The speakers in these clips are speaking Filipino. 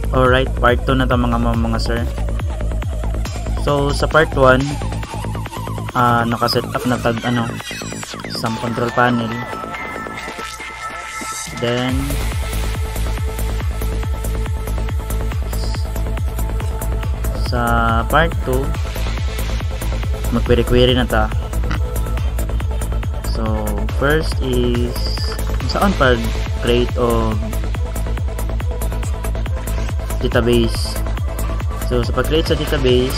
Alright, part 2 na to mga sir. So sa part 1, nakaset up na tag isang control panel. Then sa part 2, mag-query na ta. So first is saan pag create of database. So sa pag-create sa database,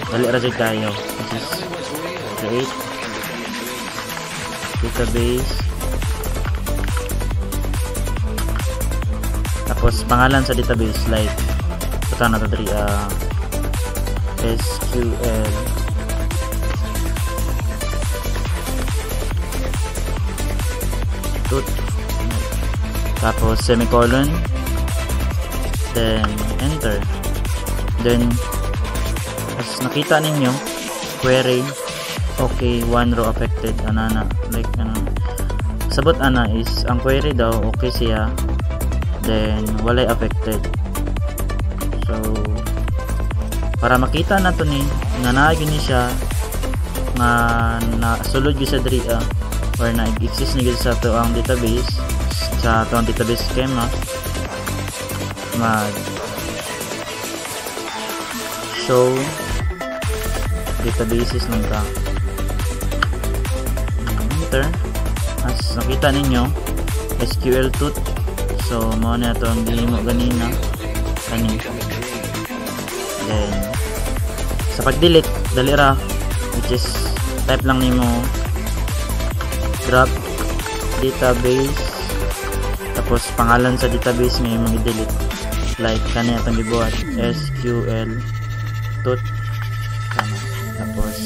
dali ra jud kayo, which is create database, tapos pangalan sa database like ito na to diri SQL tut, tapos semicolon, then enter. Then as nakita ninyo, query okay, one row affected like sabot is ang query daw okay siya, then walay affected. So para makita na to ni nga naagi ni siya nga nasulod gyud sa diri or na-exist ni gyud sa to ang database, sa to ang database schema, mag show databases lang ka, enter. As nakita ninyo, SQL tut, so mao na ito ang gihimo ganina kani. Then sa pag-delete dali ra, which is type lang nimo drop database, tapos pangalan sa database nga imong i-delete, like kani atong gibuhat SQL tut, tapos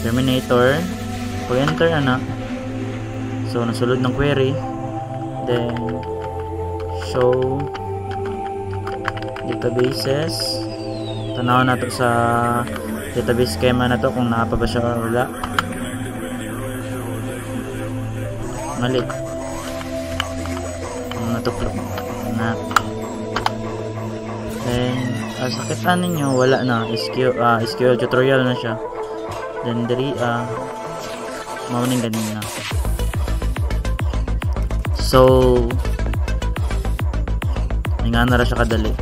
terminator, pag enter so nasulod ng query, then show databases, tanaw na to sa database schema na to kung naa pa ba siya or wala. Mali natuklop na. Then as nakita ninyo wala na, SQL tutorial na siya. Then diri mauning ganina. So nga na ra siya kadali.